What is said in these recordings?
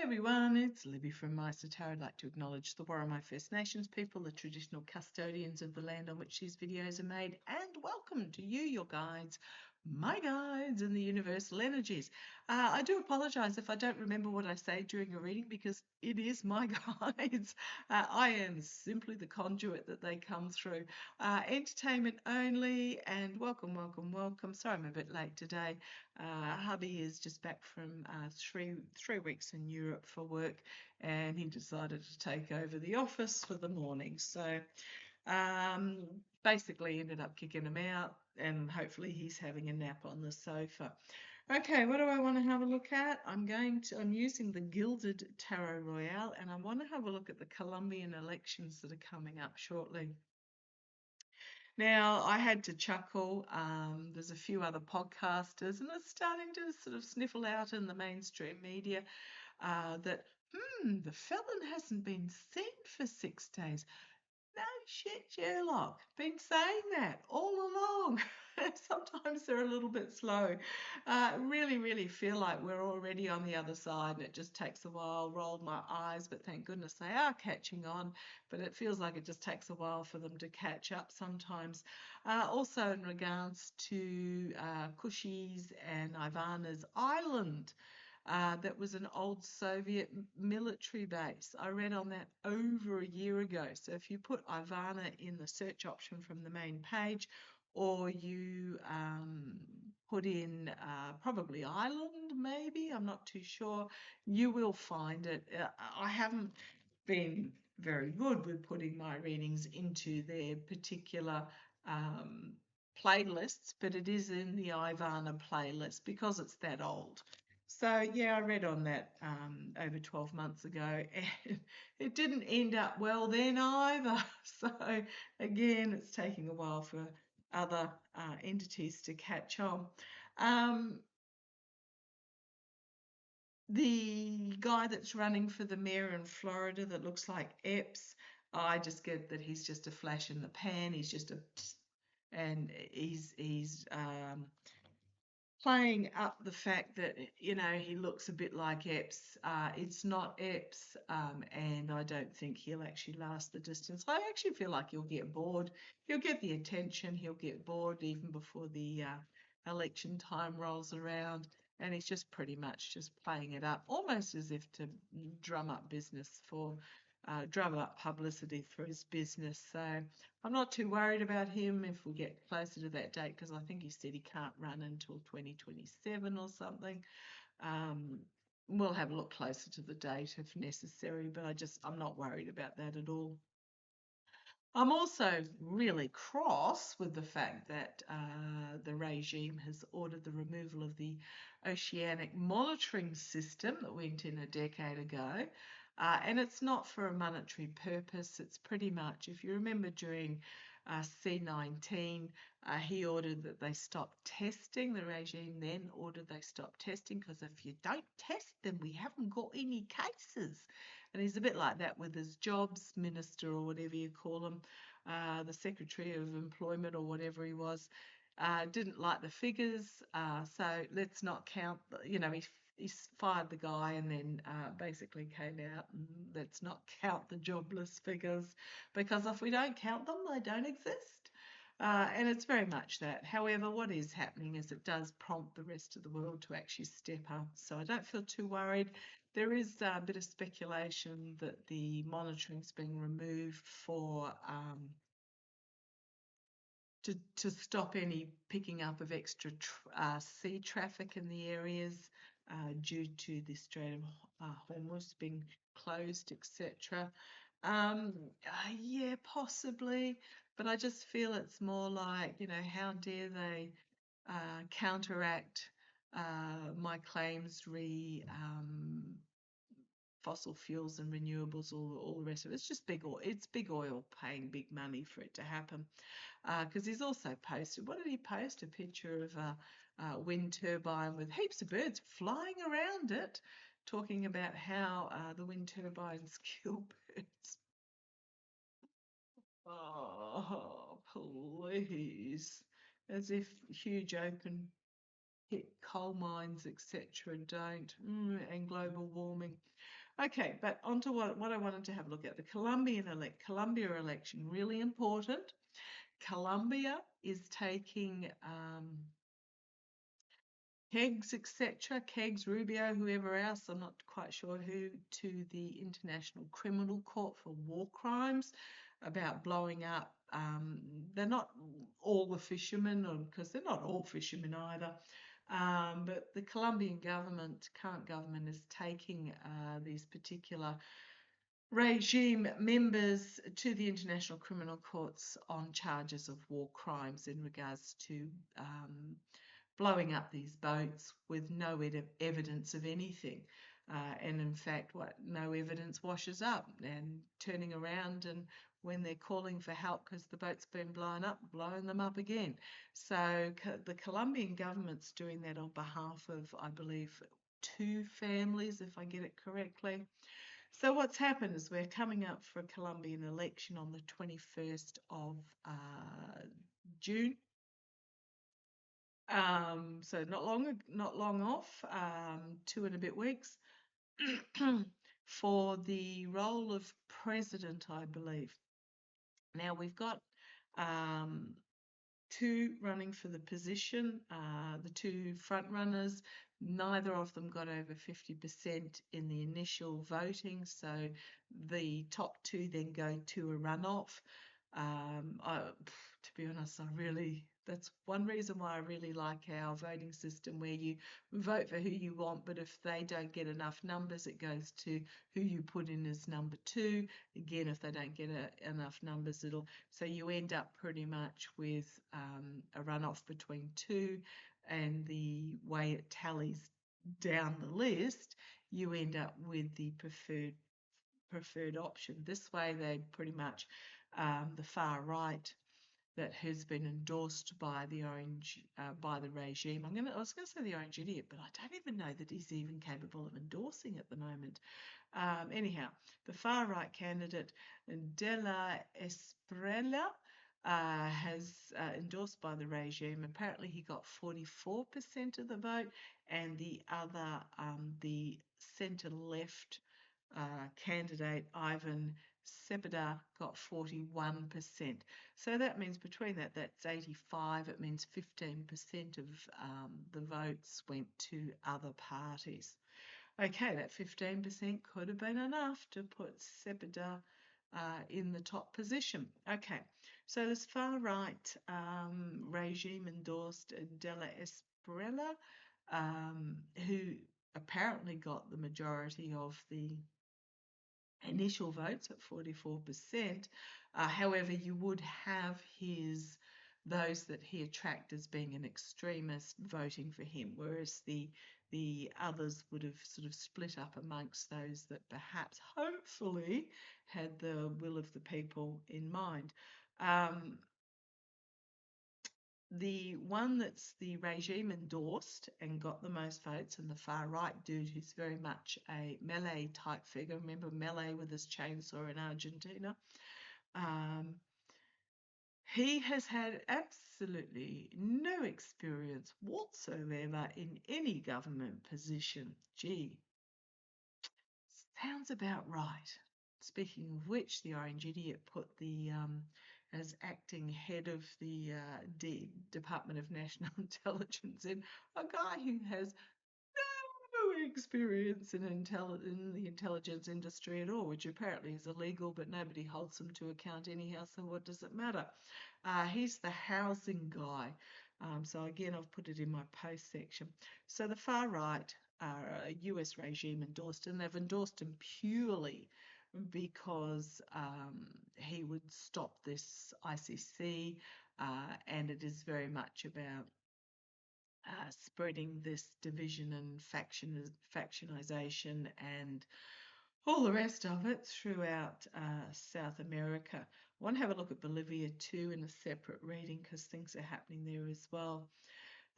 everyone, it's Libby from maighstirtarot. I'd like to acknowledge the Worimi First Nations people, the traditional custodians of the land on which these videos are made, and welcome to you, your guides, my guides in the universal energies. I do apologise if I don't remember what I say during a reading because it is my guides. I am simply the conduit that they come through. Entertainment only, and welcome, welcome, welcome. Sorry I'm a bit late today. Hubby is just back from three weeks in Europe for work, and he decided to take over the office for the morning. So basically ended up kicking him out, and hopefully he's having a nap on the sofa. Okay, what do I want to have a look at? I'm using the Gilded Tarot Royale, and I want to have a look at the Columbian elections that are coming up shortly. Now, I had to chuckle. There's a few other podcasters, and it's starting to sort of sniffle out in the mainstream media that, the felon hasn't been seen for 6 days. No shit, Sherlock. Been saying that all along. Sometimes they're a little bit slow. Really, really feel like we're already on the other side and it just takes a while. Rolled my eyes, but thank goodness they are catching on. But it feels like it just takes a while for them to catch up sometimes. Also in regards to Kushi's and Ivana's island. That was an old Soviet military base. I read on that over a year ago. So if you put Ivana in the search option from the main page, or you put in probably Ireland, maybe, I'm not too sure, you will find it. I haven't been very good with putting my readings into their particular playlists, but it is in the Ivana playlist because it's that old. So yeah, I read on that over 12 months ago, and it didn't end up well then either. So again, it's taking a while for other entities to catch on. The guy that's running for the mayor in Florida that looks like Epps, I just get that he's just a flash in the pan. He's just and he's playing up the fact that he looks a bit like Epps. It's not Epps, and I don't think he'll actually last the distance. I actually feel like he'll get bored. He'll get the attention. He'll get bored even before the election time rolls around, and he's just pretty much just playing it up, almost as if to drum up publicity for his business. So I'm not too worried about him if we get closer to that date, because I think he said he can't run until 2027 or something. We'll have a look closer to the date if necessary, but I'm not worried about that at all. I'm also really cross with the fact that the regime has ordered the removal of the oceanic monitoring system that went in a decade ago. And it's not for a monetary purpose. It's pretty much, if you remember during C19, he ordered that they stop testing. The regime then ordered they stop testing because if you don't test them, we haven't got any cases. And he's a bit like that with his jobs minister or whatever you call him, the Secretary of Employment or whatever he was. Didn't like the figures, so let's not count. He fired the guy and then basically came out and let's not count the jobless figures, because if we don't count them, they don't exist. And it's very much that. However, what is happening is it does prompt the rest of the world to actually step up. So I don't feel too worried. There is a bit of speculation that the monitoring's being removed for to stop any picking up of extra sea traffic in the areas due to the Strait of Hormuz being closed, etc. Yeah, possibly, but I just feel it's more like, how dare they counteract my claims fossil fuels and renewables, all the rest of it. It's just big oil. It's big oil paying big money for it to happen. Because he's also posted, what did he post? A picture of a wind turbine with heaps of birds flying around it, talking about how the wind turbines kill birds. Oh, please. As if huge open pit coal mines, etc., don't. And global warming. Okay, but onto what I wanted to have a look at. The Columbia election, really important. Columbia is taking Keggs, etc., Keggs, Rubio, whoever else, I'm not quite sure who, to the International Criminal Court for war crimes about blowing up. They're not all the fishermen, because they're not all fishermen either. But the Colombian government, current government, is taking these particular regime members to the International Criminal Courts on charges of war crimes in regards to blowing up these boats with no evidence of anything. And in fact, no evidence washes up and turning around, and when they're calling for help because the boat's been blown up, blowing them up again. So the Colombian government's doing that on behalf of, I believe, 2 families, if I get it correctly. So what's happened is we're coming up for a Colombian election on the 21st of June. So not long off, 2 and a bit weeks for the role of president, I believe. Now we've got 2 running for the position, the 2 front runners. Neither of them got over 50% in the initial voting, so the top 2 then go to a runoff. To be honest, that's one reason why I really like our voting system, where you vote for who you want, but if they don't get enough numbers, it goes to who you put in as number 2. Again, if they don't get enough numbers, so you end up pretty much with a runoff between 2, and the way it tallies down the list, you end up with the preferred option. This way, they pretty much the far right that has been endorsed by the by the regime. I was going to say the orange idiot, but I don't even know that he's even capable of endorsing at the moment. Anyhow, the far right candidate De La Esprella has endorsed by the regime. Apparently, he got 44% of the vote, and the centre left candidate Ivan Cepeda got 41%. So that means between that's 85. It means 15% of the votes went to other parties. Okay, that 15% could have been enough to put Cepeda in the top position. Okay, so this far right regime endorsed Della Esprella, who apparently got the majority of the initial votes at 44%. However, you would have those that he attracted as being an extremist voting for him, whereas the others would have sort of split up amongst those that perhaps, hopefully, had the will of the people in mind. The one that's the regime endorsed and got the most votes, and the far right dude who's very much a Melee type figure. Remember Melee with his chainsaw in Argentina? He has had absolutely no experience whatsoever in any government position. Gee, sounds about right. Speaking of which, the orange idiot put as acting head of the Department of National Intelligence in a guy who has no experience in the intelligence industry at all, which apparently is illegal, but nobody holds them to account anyhow, so what does it matter? He's the housing guy. So again, I've put it in my post section. So the far right are a US regime endorsed, and they've endorsed him purely because he would stop this ICC, and it is very much about spreading this division and factionization and all the rest of it throughout South America. I want to have a look at Bolivia too in a separate reading, because things are happening there as well.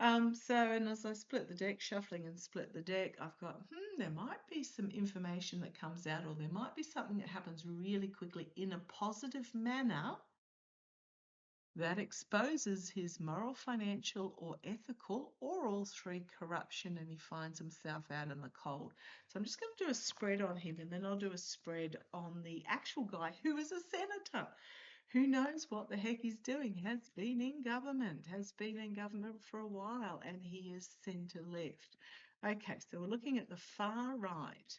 And as I split the deck, shuffling and split the deck, I've got, there might be some information that comes out, or there might be something that happens really quickly in a positive manner that exposes his moral, financial, or ethical, or all three corruption, and he finds himself out in the cold. So I'm just going to do a spread on him, and then I'll do a spread on the actual guy who is a senator. Who knows what the heck he's doing? Has been in government for a while, and he is centre left. Okay, so we're looking at the far right.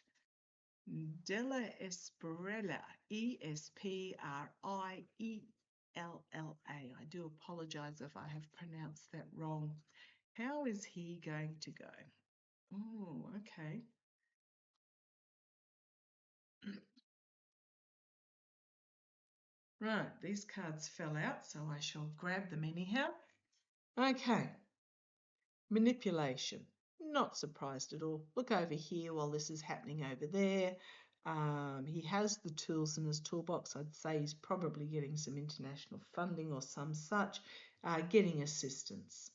Della Esprella, Espriella. I do apologise if I have pronounced that wrong. How is he going to go? Oh, okay. Right, these cards fell out, so I shall grab them anyhow. Okay, manipulation. Not surprised at all. Look over here while this is happening over there. He has the tools in his toolbox. I'd say he's probably getting some international funding or some such, getting assistance,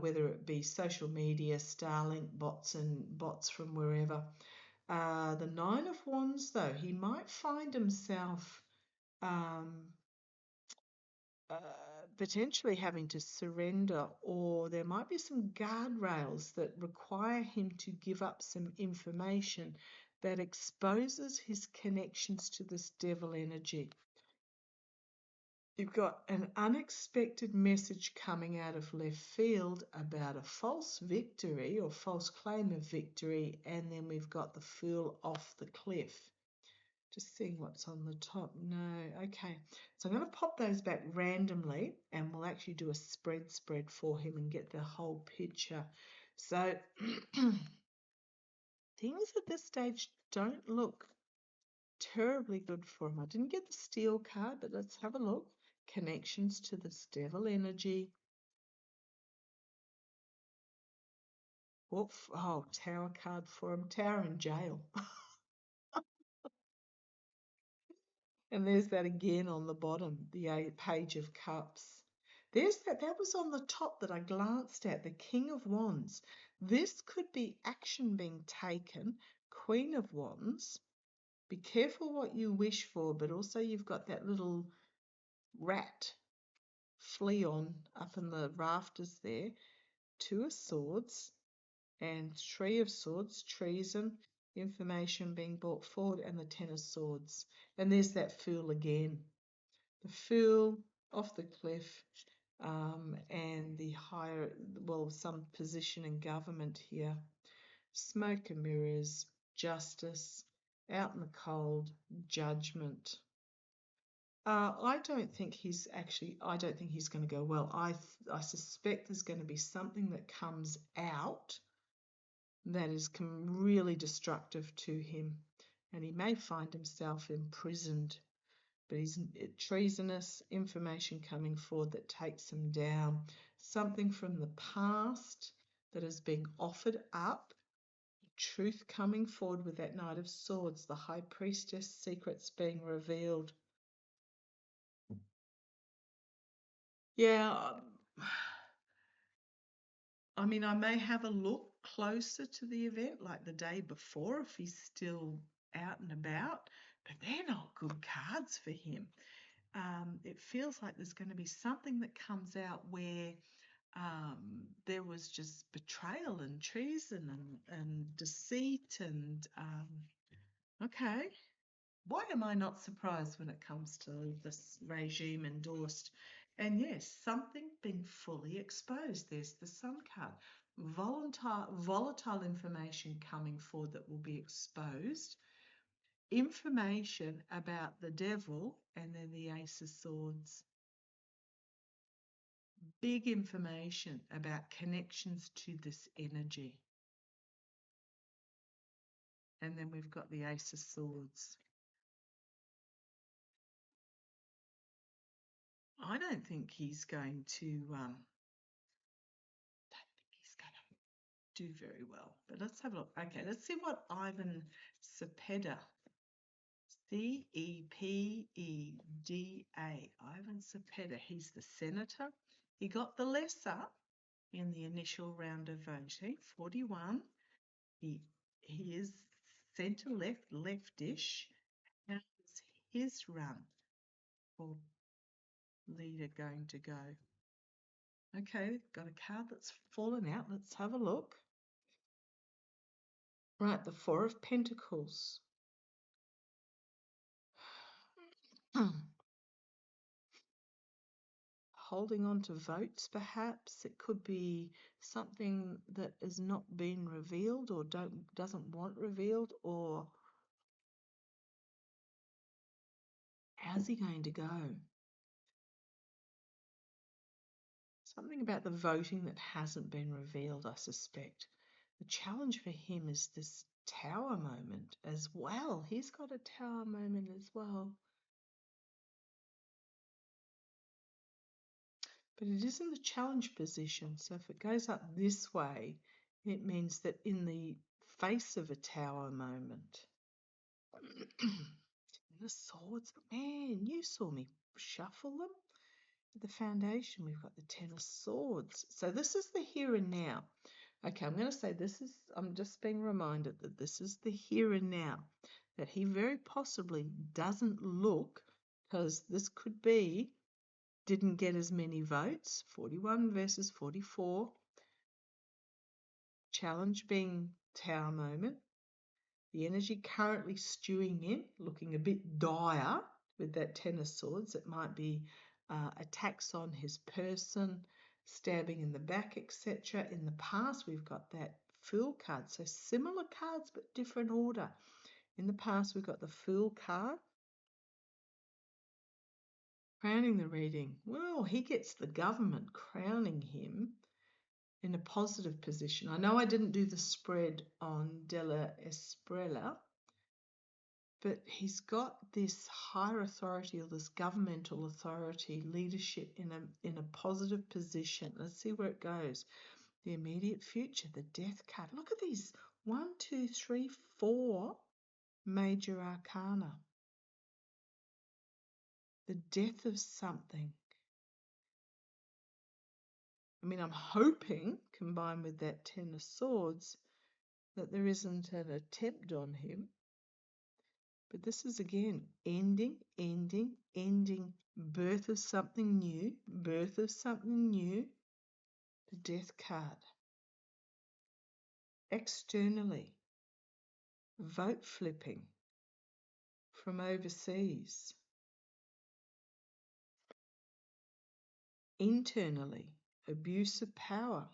whether it be social media, Starlink bots and bots from wherever. The Nine of Wands, though, he might find himself um, uh, potentially having to surrender, or there might be some guardrails that require him to give up some information that exposes his connections to this devil energy. You've got an unexpected message coming out of left field about a false victory or false claim of victory, and then we've got the Fool off the cliff. Just seeing what's on the top. No, okay. So I'm going to pop those back randomly, and we'll actually do a spread for him and get the whole picture. So things at this stage don't look terribly good for him. I didn't get the Steel card, but let's have a look. Connections to this devil energy. Oh, Tower card for him. Tower in jail. And there's that again on the bottom, the Page of Cups. There's that was on the top that I glanced at, the King of Wands. This could be action being taken. Queen of Wands. Be careful what you wish for, but also you've got that little rat flea on up in the rafters there. Two of Swords and Three of Swords, treason, information being brought forward, and the Ten of Swords. And there's that Fool again. The Fool off the cliff, and the higher, well, some position in government here. Smoke and mirrors, justice, out in the cold, judgment. I don't think he's going to go well. I suspect there's going to be something that comes out that is really destructive to him, and he may find himself imprisoned. But he's treasonous, information coming forward that takes him down, something from the past that is being offered up, truth coming forward with that Knight of Swords, the High Priestess, secrets being revealed. Yeah, I mean, I may have a look closer to the event, like the day before, if he's still out and about, but they're not good cards for him. It feels like there's going to be something that comes out where there was just betrayal and treason and deceit and okay. Why am I not surprised when it comes to this regime endorsed? And yes, something being fully exposed. There's the Sun card. Volatile information coming forward that will be exposed. Information about the devil, and then the Ace of Swords. Big information about connections to this energy. And then we've got the Ace of Swords. I don't think he's going to do very well. But let's have a look. Okay, let's see what Ivan Cepeda, Cepeda, Ivan Cepeda, he's the senator. He got the lesser in the initial round of voting, 41. He is centre left, leftish. How's his run for leader going to go? Okay, got a card that's fallen out. Let's have a look. Right, the Four of Pentacles. Holding on to votes, perhaps. It could be something that is not being revealed or doesn't want revealed, or how's he going to go? Something about the voting that hasn't been revealed, I suspect. The challenge for him is this tower moment as well. He's got a tower moment as well. But it is in the challenge position. So if it goes up this way, it means that in the face of a tower moment, the swords, man, you saw me shuffle them. At the foundation, we've got the Ten of Swords. So this is the here and now. Okay, I'm going to say I'm just being reminded that this is the here and now, that he very possibly doesn't look, because this could be, didn't get as many votes, 41 versus 44, challenge being tower moment, the energy currently stewing in, looking a bit dire with that Ten of Swords. It might be attacks on his person, stabbing in the back, etc. In the past, we've got that Fool card. So similar cards, but different order. In the past, we've got the Fool card. Crowning the reading. Well, he gets the government crowning him in a positive position. I know I didn't do the spread on Della Esprella, but he's got this higher authority, or this governmental authority, leadership in a positive position. Let's see where it goes. The immediate future, the Death card. Look at these 1, 2, 3, 4 major arcana. The death of something. I mean, I'm hoping, combined with that Ten of Swords, that there isn't an attempt on him. But this is, again, ending, birth of something new, the Death card. Externally, vote flipping from overseas. Internally, abuse of power,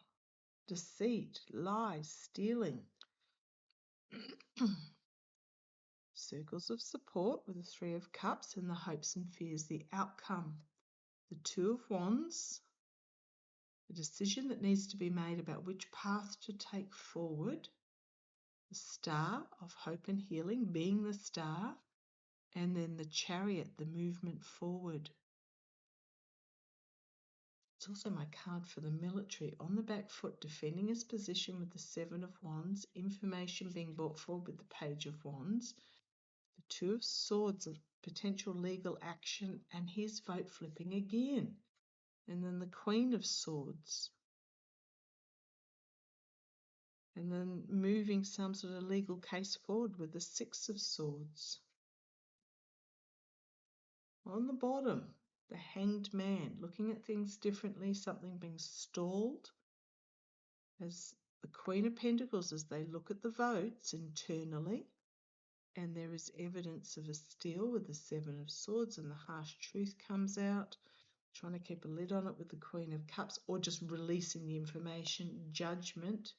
deceit, lies, stealing. Circles of support with the Three of Cups and the hopes and fears, the outcome. The Two of Wands, a decision that needs to be made about which path to take forward. The Star of Hope and Healing being the star, and then the Chariot, the movement forward. It's also my card for the military. On the back foot, defending his position with the Seven of Wands, information being brought forward with the Page of Wands. The Two of Swords, of potential legal action, and his vote flipping again. And then the Queen of Swords. And then moving some sort of legal case forward with the Six of Swords. On the bottom, the Hanged Man, looking at things differently, something being stalled. As the Queen of Pentacles, as they look at the votes internally, and there is evidence of a steal with the Seven of Swords, and the harsh truth comes out, trying to keep a lid on it with the Queen of Cups, or just releasing the information, judgment,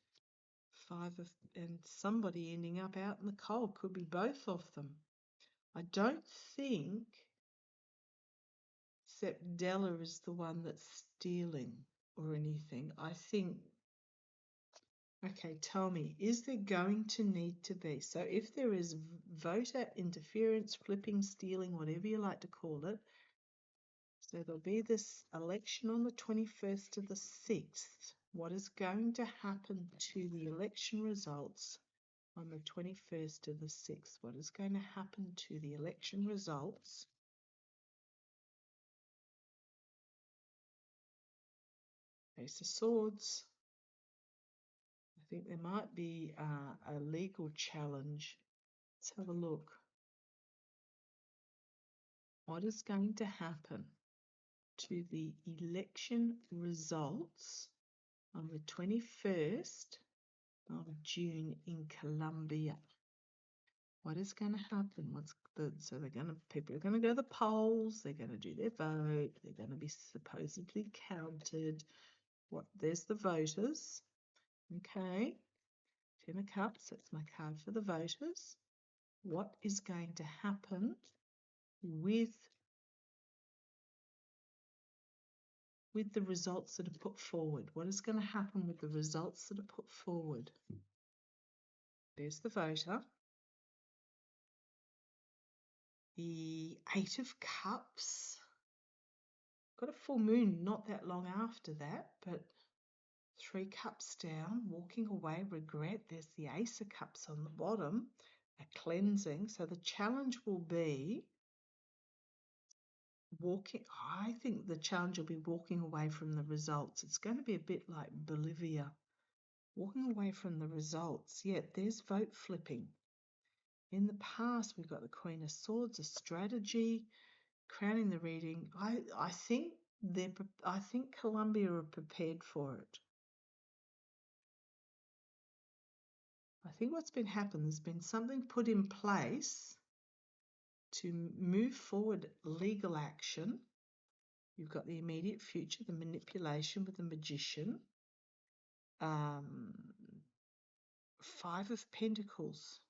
and somebody ending up out in the cold. Could be both of them. I don't think Della is the one that's stealing or anything. I think, okay, tell me, is there going to need to be? So if there is voter interference, flipping, stealing, whatever you like to call it, so there'll be this election on the 21st to the 6th. What is going to happen to the election results on the 21st to the 6th? What is going to happen to the election results? Ace of Swords. I think there might be a legal challenge. Let's have a look. What is going to happen to the election results on the 21st of June in Columbia. What is going to happen? People are going to go to the polls. They're going to do their vote. They're going to be supposedly counted. There's the voters. Okay, 10 of Cups. That's my card for the voters. What is going to happen with the results that are put forward? What is going to happen with the results that are put forward? There's the voter. The 8 of Cups. Got a full moon not that long after that, but 3 cups down, walking away, regret. There's the Ace of Cups on the bottom, a cleansing. So the challenge will be I think the challenge will be walking away from the results. It's going to be a bit like Bolivia. Walking away from the results. Yeah, there's vote flipping. In the past, we've got the Queen of Swords, a strategy, crowning the reading. I think Columbia are prepared for it. I think what's been happening, there's been something put in place to move forward legal action. You've got the immediate future, the manipulation with the Magician. 5 of Pentacles.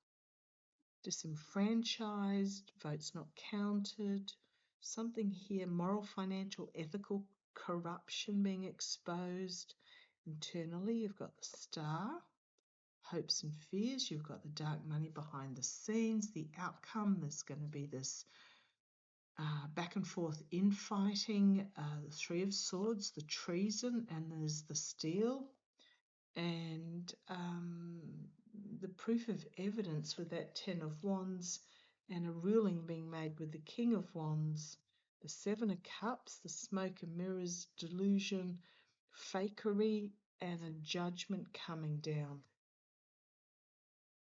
Disenfranchised, votes not counted. Something here, moral, financial, ethical corruption being exposed. Internally, you've got the Star. Hopes and fears, you've got the dark money behind the scenes. The outcome, there's going to be this back and forth infighting. The 3 of Swords, the treason, and there's the steel. And the proof of evidence with that 10 of Wands, and a ruling being made with the King of Wands, the 7 of Cups, the smoke and mirrors, delusion, fakery, and a judgment coming down.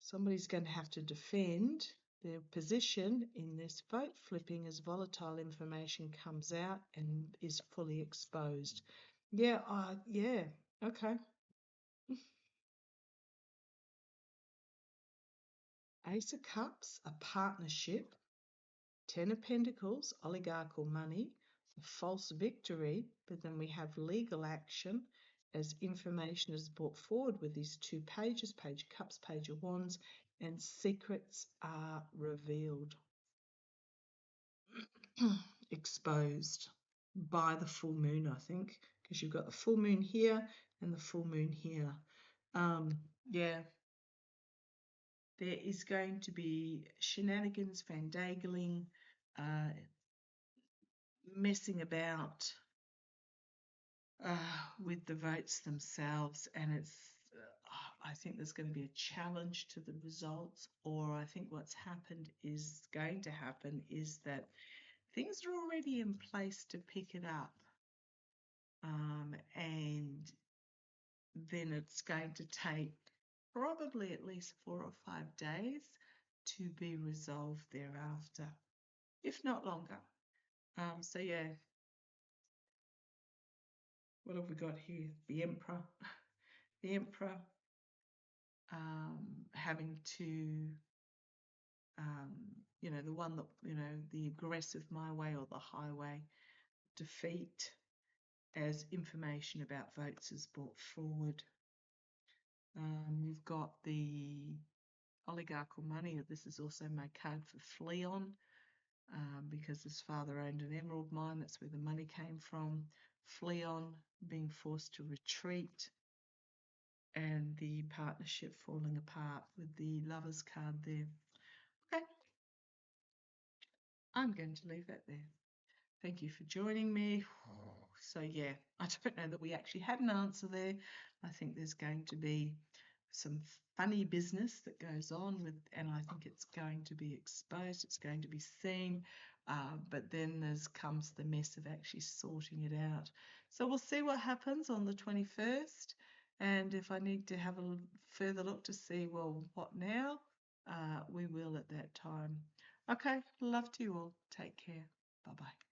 Somebody's going to have to defend their position in this vote flipping as volatile information comes out and is fully exposed. Yeah, okay. Ace of Cups, a partnership. 10 of Pentacles, oligarchical money, a false victory, but then we have legal action as information is brought forward with these 2 pages, Page of Cups, Page of Wands, and secrets are revealed, exposed by the full moon, I think, because you've got the full moon here and the full moon here. Yeah. There is going to be shenanigans, fandangling, messing about with the votes themselves, and it's I think there's going to be a challenge to the results, or I think what's going to happen is that things are already in place to pick it up, and then it's going to take probably at least 4 or 5 days to be resolved thereafter, if not longer. So yeah, what have we got here? The Emperor. The Emperor having to, the one that, the aggressive my way or the highway, defeat as information about votes is brought forward. You've got the oligarchical money. This is also my card for Fleon, because his father owned an emerald mine. That's where the money came from. Fleon being forced to retreat, and the partnership falling apart with the Lovers card there. Okay, I'm going to leave that there. Thank you for joining me. So yeah, I don't know that we actually had an answer there. I think there's going to be some funny business that goes on and I think it's going to be exposed, it's going to be seen, but then comes the mess of actually sorting it out. So we'll see what happens on the 21st, and if I need to have a further look to see, well, what now, we will at that time. Okay, love to you all. Take care. Bye-bye.